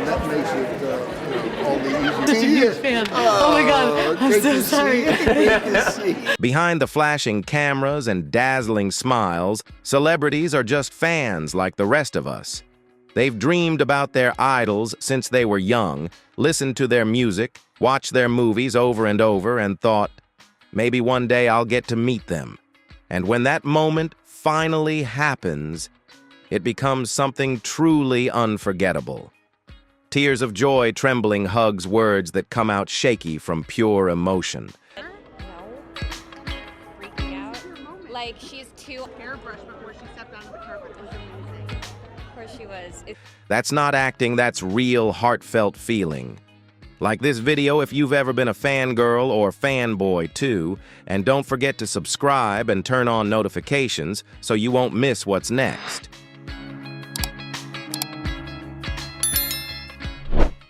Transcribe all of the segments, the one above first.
That makes it all the easier. Such a huge fan. Oh my God, I'm so sorry. Behind the flashing cameras and dazzling smiles, celebrities are just fans like the rest of us. They've dreamed about their idols since they were young, listened to their music, watched their movies over and over, and thought, maybe one day I'll get to meet them. And when that moment finally happens, it becomes something truly unforgettable. Tears of joy trembling hugs words that come out shaky from pure emotion. No. Freaking out. Like she's too hairbrush before she stepped onto the carpet. It was amazing. Of course she was. That's not acting, that's real heartfelt feeling. Like this video if you've ever been a fangirl or fanboy too, and don't forget to subscribe and turn on notifications so you won't miss what's next.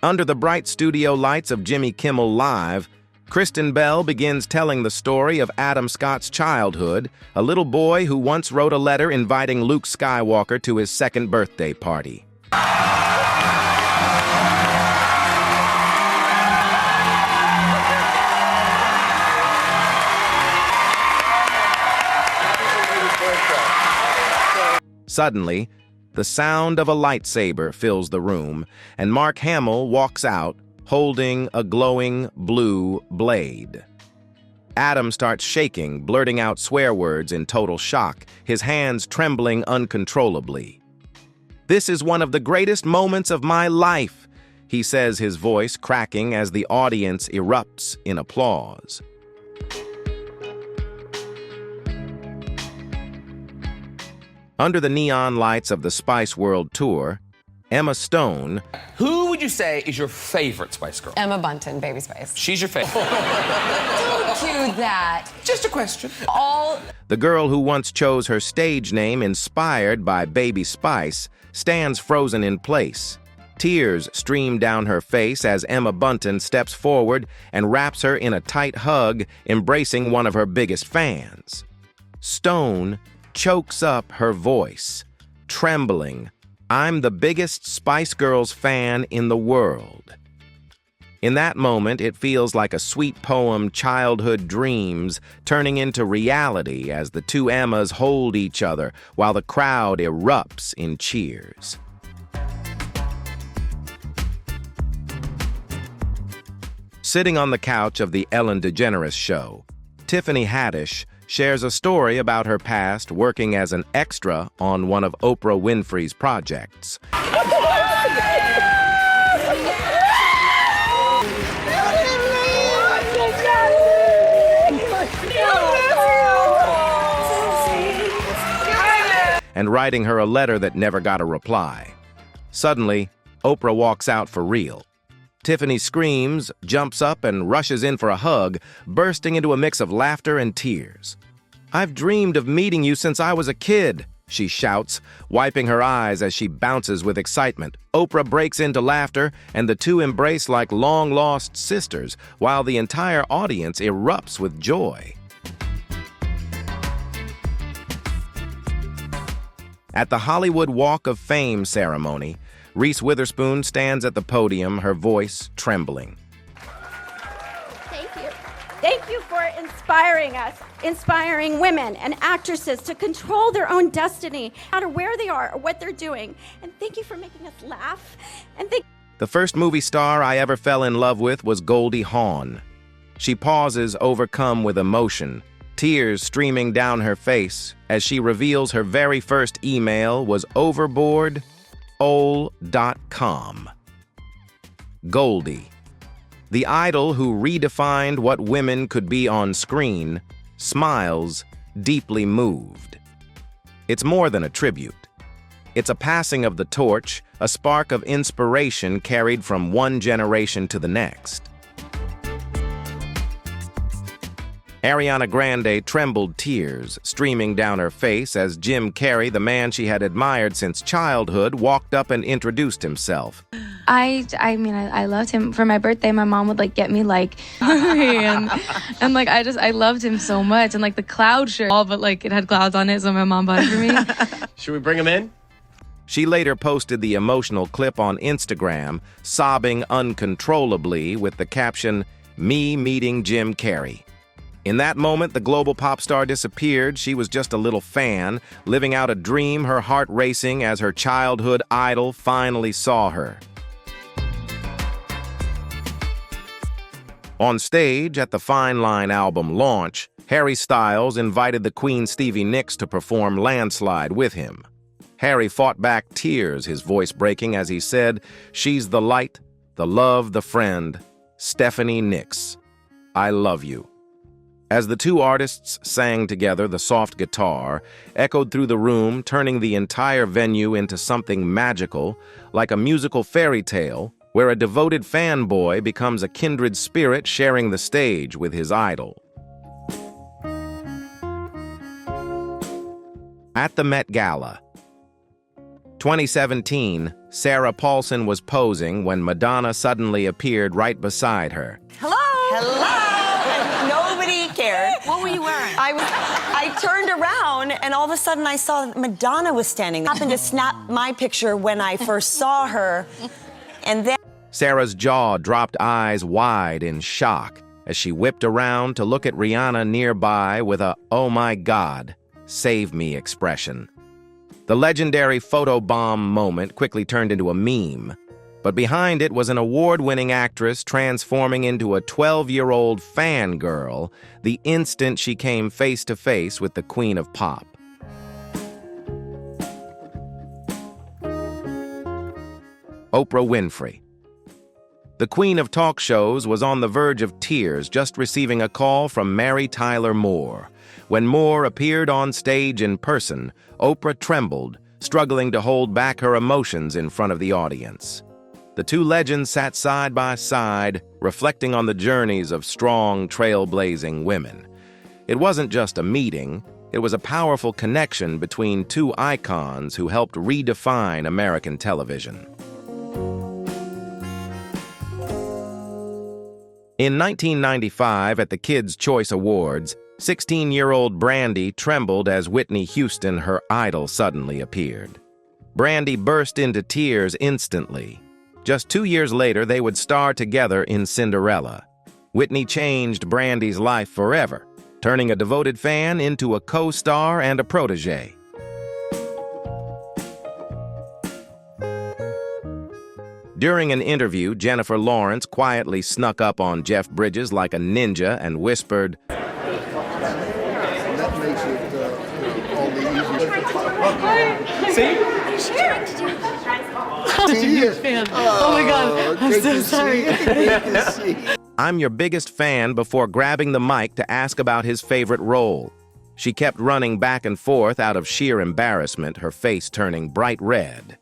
Under the bright studio lights of Jimmy Kimmel Live, Kristen Bell begins telling the story of Adam Scott's childhood, a little boy who once wrote a letter inviting Luke Skywalker to his second birthday party. Suddenly, the sound of a lightsaber fills the room, and Mark Hamill walks out, holding a glowing blue blade. Adam starts shaking, blurting out swear words in total shock, his hands trembling uncontrollably. "This is one of the greatest moments of my life," he says, his voice cracking as the audience erupts in applause. Under the neon lights of the Spice World Tour, Emma Stone... Who would you say is your favorite Spice Girl? Emma Bunton, Baby Spice. She's your favorite. Don't do that. Just a question. The girl who once chose her stage name inspired by Baby Spice stands frozen in place. Tears stream down her face as Emma Bunton steps forward and wraps her in a tight hug, embracing one of her biggest fans. Stone chokes up her voice, trembling, "I'm the biggest Spice Girls fan in the world." In that moment, it feels like a sweet poem, childhood dreams, turning into reality as the two Emmas hold each other while the crowd erupts in cheers. Sitting on the couch of the Ellen DeGeneres show, Tiffany Haddish shares a story about her past working as an extra on one of Oprah Winfrey's projects. And writing her a letter that never got a reply. Suddenly, Oprah walks out for real. Tiffany screams, jumps up, and rushes in for a hug, bursting into a mix of laughter and tears. "I've dreamed of meeting you since I was a kid," she shouts, wiping her eyes as she bounces with excitement. Oprah breaks into laughter, and the two embrace like long-lost sisters, while the entire audience erupts with joy. At the Hollywood Walk of Fame ceremony, Reese Witherspoon stands at the podium, her voice trembling. Thank you. Thank you for inspiring us, inspiring women and actresses to control their own destiny, no matter where they are or what they're doing. And thank you for making us laugh. And The first movie star I ever fell in love with was Goldie Hawn. She pauses, overcome with emotion, tears streaming down her face as she reveals her very first email was overboard.ol.com. Goldie, the idol who redefined what women could be on screen, smiles, deeply moved. It's more than a tribute. It's a passing of the torch, a spark of inspiration carried from one generation to the next. Ariana Grande trembled, tears streaming down her face as Jim Carrey, the man she had admired since childhood, walked up and introduced himself. I loved him. For my birthday, my mom would get me and I loved him so much. And the cloud shirt, but it had clouds on it, so my mom bought it for me. Should we bring him in? She later posted the emotional clip on Instagram, sobbing uncontrollably with the caption, "Me meeting Jim Carrey." In that moment, the global pop star disappeared. She was just a little fan, living out a dream, her heart racing as her childhood idol finally saw her. On stage at the Fine Line album launch, Harry Styles invited the Queen Stevie Nicks to perform Landslide with him. Harry fought back tears, his voice breaking as he said, "She's the light, the love, the friend, Stephanie Nicks. I love you." As the two artists sang together, the soft guitar echoed through the room, turning the entire venue into something magical, like a musical fairy tale, where a devoted fanboy becomes a kindred spirit sharing the stage with his idol. At the Met Gala, 2017, Sarah Paulson was posing when Madonna suddenly appeared right beside her. Hello! And nobody cared. What were you wearing? I turned around and all of a sudden I saw that Madonna was standing there. I happened to snap my picture when I first saw her, and then Sarah's jaw dropped, eyes wide in shock as she whipped around to look at Rihanna nearby with a "Oh my God, save me" expression. The legendary photobomb moment quickly turned into a meme, but behind it was an award-winning actress transforming into a 12-year-old fangirl the instant she came face-to-face with the Queen of Pop. Oprah Winfrey. The Queen of Talk Shows was on the verge of tears just receiving a call from Mary Tyler Moore. When Moore appeared on stage in person, Oprah trembled, struggling to hold back her emotions in front of the audience. The two legends sat side by side, reflecting on the journeys of strong, trailblazing women. It wasn't just a meeting, it was a powerful connection between two icons who helped redefine American television. In 1995, at the Kids' Choice Awards, 16-year-old Brandy trembled as Whitney Houston, her idol, suddenly appeared. Brandy burst into tears instantly. Just 2 years later, they would star together in Cinderella. Whitney changed Brandy's life forever, turning a devoted fan into a co-star and a protege. During an interview, Jennifer Lawrence quietly snuck up on Jeff Bridges like a ninja and whispered, That makes it all the easier. Such a huge fan. Oh my God, I'm so sorry. "I'm your biggest fan," before grabbing the mic to ask about his favorite role. She kept running back and forth out of sheer embarrassment, her face turning bright red.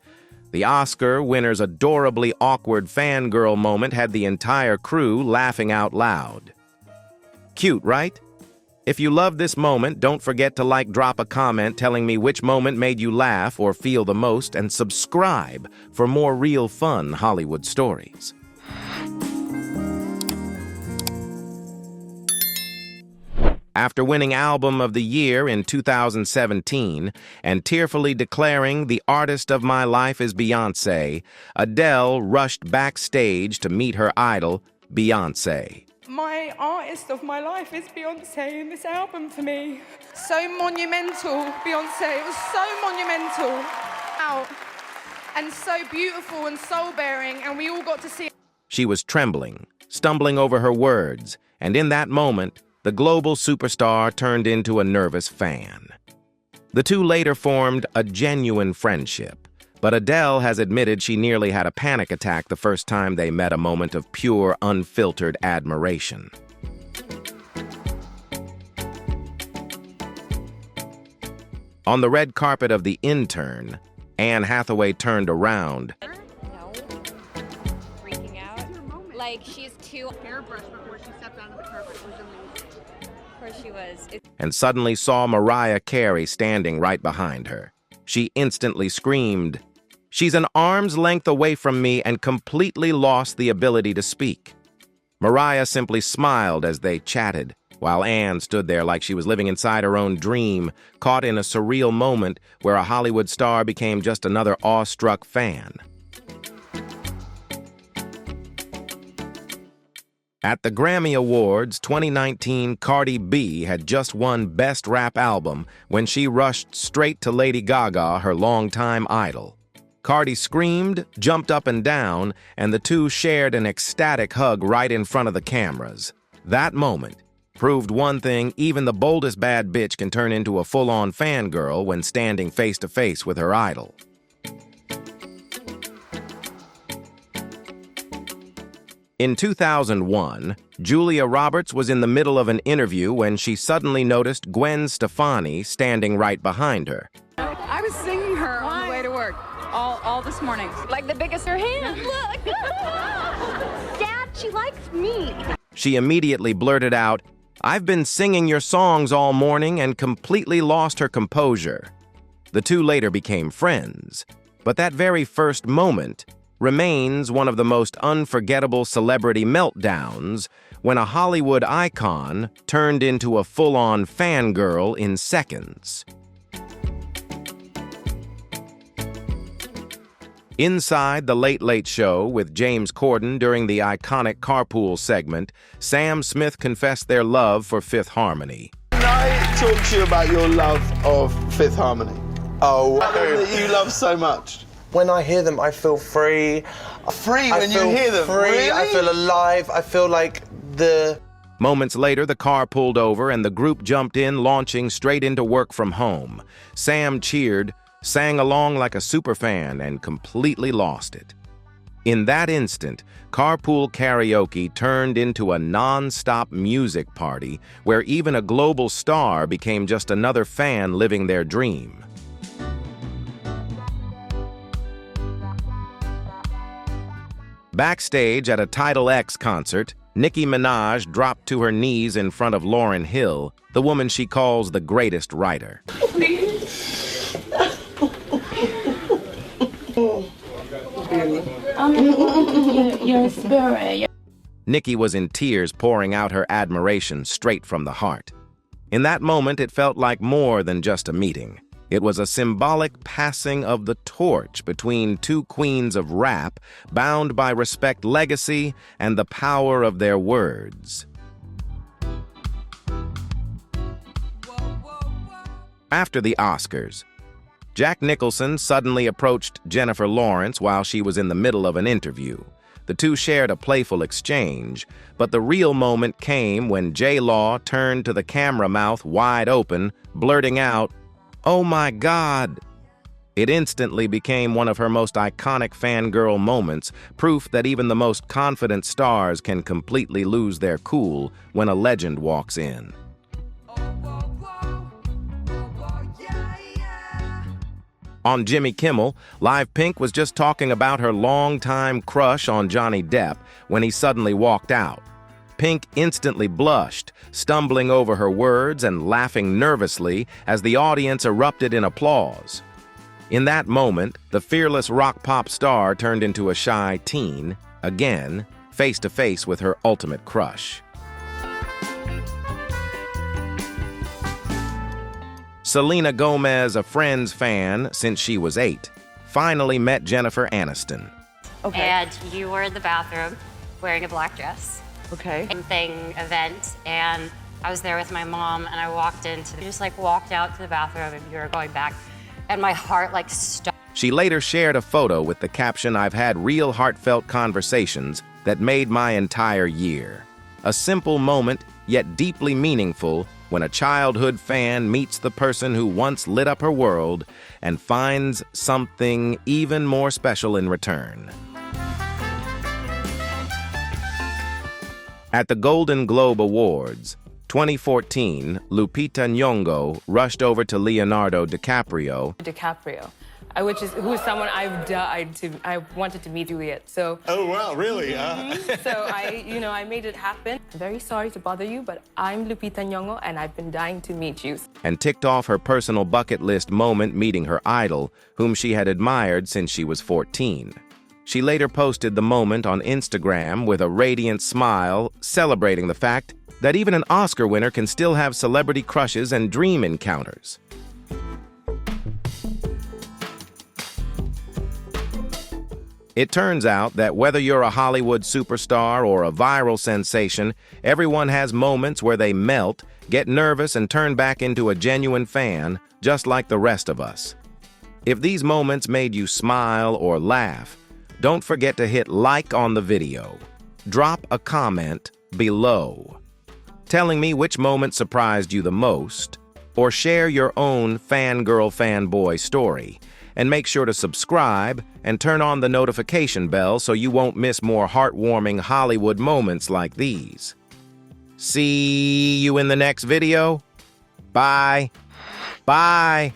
The Oscar winner's adorably awkward fangirl moment had the entire crew laughing out loud. Cute, right? If you love this moment, don't forget to drop a comment telling me which moment made you laugh or feel the most, and subscribe for more real fun Hollywood stories. After winning Album of the Year in 2017 and tearfully declaring the artist of my life is Beyonce, Adele rushed backstage to meet her idol, Beyonce. My artist of my life is Beyonce, and this album for me, so monumental, Beyonce. It was so monumental, out, and so beautiful and soul-bearing, and we all got to see it. She was trembling, stumbling over her words, and in that moment, the global superstar turned into a nervous fan. The two later formed a genuine friendship, but Adele has admitted she nearly had a panic attack the first time they met, a moment of pure, unfiltered admiration. On the red carpet of The Intern, Anne Hathaway turned around. No. Freaking out. Like, she's too Hairbrush before she stepped onto the carpet was amazing. Of course she was. And suddenly saw Mariah Carey standing right behind her. She instantly screamed, "She's an arm's length away from me," and completely lost the ability to speak. Mariah simply smiled as they chatted, while Anne stood there like she was living inside her own dream, caught in a surreal moment where a Hollywood star became just another awestruck fan. At the Grammy Awards 2019, Cardi B had just won Best Rap Album when she rushed straight to Lady Gaga, her longtime idol. Cardi screamed, jumped up and down, and the two shared an ecstatic hug right in front of the cameras. That moment proved one thing: even the boldest bad bitch can turn into a full-on fangirl when standing face-to-face with her idol. In 2001, Julia Roberts was in the middle of an interview when she suddenly noticed Gwen Stefani standing right behind her. I was singing her on the way to work all this morning. Like the biggest her hand. Look. Dad, she likes me. She immediately blurted out, "I've been singing your songs all morning," and completely lost her composure. The two later became friends, but that very first moment remains one of the most unforgettable celebrity meltdowns when a Hollywood icon turned into a full-on fangirl in seconds. Inside The Late Late Show with James Corden during the iconic carpool segment, Sam Smith confessed their love for Fifth Harmony. Can I talk to you about your love of Fifth Harmony? Oh, That you love so much. when I hear them, I feel free. Free when you hear them? Free. Really? I feel alive. I feel like the... Moments later, the car pulled over and the group jumped in, launching straight into Work From Home. Sam cheered, sang along like a superfan, and completely lost it. In that instant, carpool karaoke turned into a non-stop music party where even a global star became just another fan living their dream. Backstage at a Tidal X concert, Nicki Minaj dropped to her knees in front of Lauryn Hill, the woman she calls the greatest writer. Your spirit. Nicki was in tears, pouring out her admiration straight from the heart. In that moment, it felt like more than just a meeting. It was a symbolic passing of the torch between two queens of rap, bound by respect, legacy, and the power of their words. After the Oscars, Jack Nicholson suddenly approached Jennifer Lawrence while she was in the middle of an interview. The two shared a playful exchange, but the real moment came when J-Law turned to the camera, mouth wide open, blurting out, "Oh my God!" It instantly became one of her most iconic fangirl moments, proof that even the most confident stars can completely lose their cool when a legend walks in. On Jimmy Kimmel, Live Pink was just talking about her longtime crush on Johnny Depp when he suddenly walked out. Pink instantly blushed, stumbling over her words and laughing nervously as the audience erupted in applause. In that moment, the fearless rock-pop star turned into a shy teen, again, face-to-face with her ultimate crush. Selena Gomez, a Friends fan since she was 8, finally met Jennifer Aniston. Okay. And you were in the bathroom wearing a black dress. Okay. Event, and I was there with my mom, and I walked walked out to the bathroom, and you were going back, and my heart stopped. She later shared a photo with the caption, "I've had real heartfelt conversations that made my entire year." A simple moment, yet deeply meaningful, when a childhood fan meets the person who once lit up her world and finds something even more special in return. At the Golden Globe Awards 2014, Lupita Nyong'o rushed over to Leonardo DiCaprio, who is someone I wanted to meet Juliet. So. Oh wow, really? So I made it happen. Very sorry to bother you, but I'm Lupita Nyong'o, and I've been dying to meet you. and ticked off her personal bucket list moment meeting her idol, whom she had admired since she was 14. She later posted the moment on Instagram with a radiant smile, celebrating the fact that even an Oscar winner can still have celebrity crushes and dream encounters. It turns out that whether you're a Hollywood superstar or a viral sensation, everyone has moments where they melt, get nervous, and turn back into a genuine fan, just like the rest of us. If these moments made you smile or laugh, don't forget to hit like on the video. Drop a comment below, telling me which moment surprised you the most, or share your own fangirl fanboy story. And make sure to subscribe and turn on the notification bell so you won't miss more heartwarming Hollywood moments like these. See you in the next video. Bye. Bye.